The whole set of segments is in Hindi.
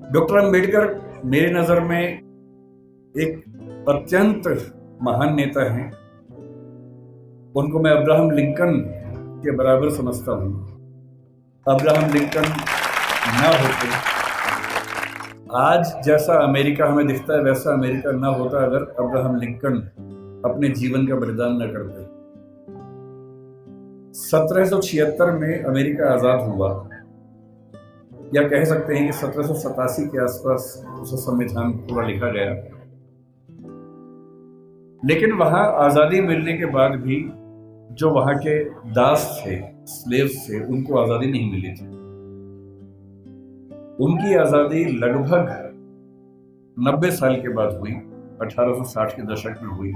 डॉक्टर अंबेडकर मेरी नज़र में एक अत्यंत महान नेता हैं। उनको मैं अब्राहम लिंकन के बराबर समझता हूँ। अब्राहम लिंकन ना होते, आज जैसा अमेरिका हमें दिखता है वैसा अमेरिका ना होता अगर अब्राहम लिंकन अपने जीवन का बलिदान न करते। 1776 में अमेरिका आज़ाद हुआ, या कह सकते हैं कि 1787 के आसपास उसे संविधान पूरा लिखा गया। लेकिन वहां आज़ादी मिलने के बाद भी जो वहां के दास थे, स्लेव्स थे, उनको आज़ादी नहीं मिली थी। उनकी आज़ादी लगभग 90 साल के बाद हुई, 1860 के दशक में हुई।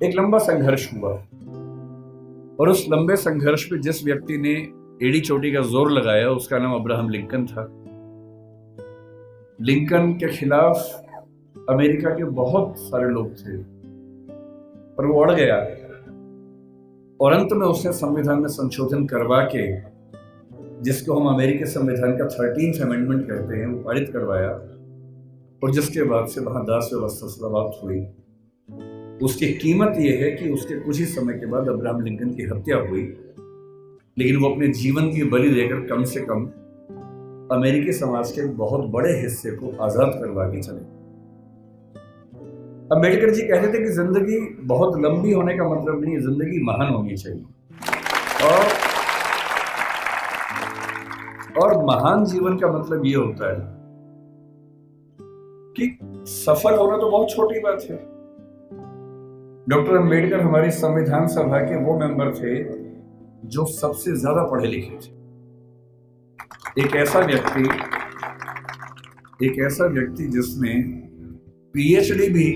एक लंबा संघर्ष हुआ और उस लंबे संघर्ष में जिस व्यक्ति ने एड़ी चोटी का जोर लगाया उसका नाम अब्राहम लिंकन था। लिंकन के खिलाफ अमेरिका के बहुत सारे लोग थे, पर वो अड़ गया और अंत में उसने संविधान में संशोधन करवा के, जिसको हम अमेरिकी संविधान का 13th अमेंडमेंट कहते हैं, वो पारित करवाया। और जिसके बाद से वहां दास व्यवस्था समाप्त हुई। उसकी कीमत यह है कि उसके कुछ ही समय के बाद अब्राहम लिंकन की हत्या हुई, लेकिन वो अपने जीवन की बलि देकर कम से कम अमेरिकी समाज के बहुत बड़े हिस्से को आजाद करवा के चले। अंबेडकर जी कहते थे कि जिंदगी बहुत लंबी होने का मतलब नहीं है, जिंदगी महान होनी चाहिए। और महान जीवन का मतलब ये होता है कि सफल होना तो बहुत छोटी बात है। डॉक्टर अंबेडकर हमारी संविधान सभा के वो मेंबर थे जो सबसे ज्यादा पढ़े लिखे थे। एक ऐसा व्यक्ति जिसने पीएचडी भी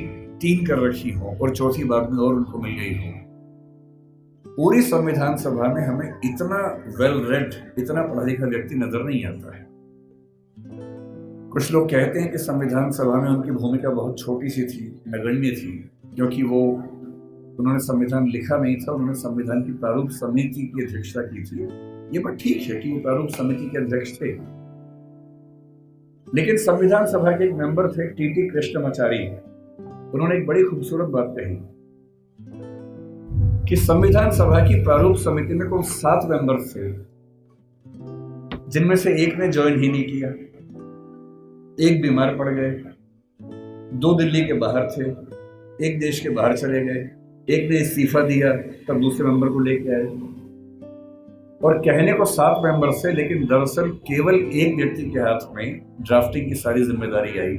3 कर रखी हो और चौथी बाद में और उनको मिल गई हो। पूरी संविधान सभा में हमें इतना वेल रेड, इतना पढ़ा लिखा व्यक्ति नजर नहीं आता है। कुछ लोग कहते हैं कि संविधान सभा में उनकी भूमिका बहुत छोटी सी थी, नगण्य थी, क्योंकि उन्होंने संविधान लिखा नहीं था, उन्होंने संविधान की प्रारूप समिति की अध्यक्षता की थी। ये बात ठीक है कि वो प्रारूप समिति के अध्यक्ष थे, लेकिन संविधान सभा के एक मेंबर थे टीटी कृष्णमाचारी। उन्होंने एक बड़ी खूबसूरत बात कही कि संविधान सभा की प्रारूप समिति में कुल 7 मेंबर थे, जिनमें से एक ने ज्वाइन ही नहीं किया, एक बीमार पड़ गए, 2 दिल्ली के बाहर थे, एक देश के बाहर चले गए, एक ने इस्तीफा दिया, तब दूसरे मेंबर को लेके आए। और कहने को 7 मेंबर से, लेकिन दरअसल केवल एक व्यक्ति के हाथ में ड्राफ्टिंग की सारी जिम्मेदारी आई।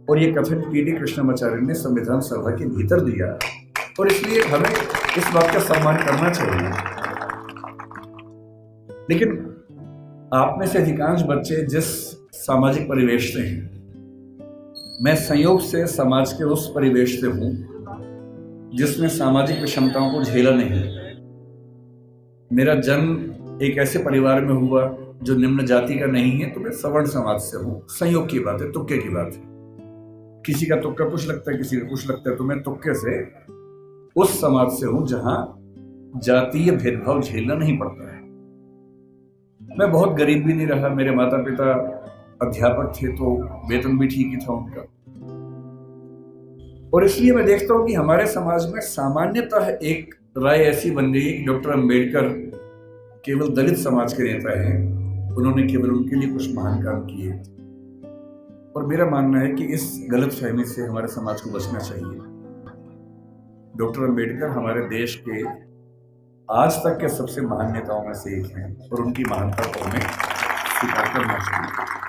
और ये कथन टीटी कृष्णमाचार्य ने संविधान सभा के भीतर दिया, और इसलिए हमें इस बात का सम्मान करना चाहिए। लेकिन आप में से अधिकांश बच्चे जिस सामाजिक परिवेश से हैं, मैं संयोग से समाज के उस परिवेश से हूं जिसमें सामाजिक विषमताओं को झेला नहीं। मेरा जन्म एक ऐसे परिवार में हुआ जो निम्न जाति का नहीं है, तो मैं सवर्ण समाज से हूं। संयोग की बात है, तुक्के की बात है। किसी का तुक्का कुछ लगता है, किसी का कुछ लगता है, तो मैं तुक्के से उस समाज से हूं जहां जातीय भेदभाव झेलना नहीं पड़ता है। मैं बहुत गरीब भी नहीं रहा, मेरे माता पिता अध्यापक थे, तो वेतन भी ठीक ही था उनका। और इसलिए मैं देखता हूं कि हमारे समाज में सामान्यतः एक राय ऐसी बन गई कि डॉक्टर अंबेडकर केवल दलित समाज के नेता हैं, उन्होंने केवल उनके लिए कुछ महान काम किए। और मेरा मानना है कि इस गलतफहमी से हमारे समाज को बचना चाहिए। डॉक्टर अंबेडकर हमारे देश के आज तक के सबसे महान नेताओं में से एक हैं, और उनकी महानता को हमें स्वीकार करना चाहिए।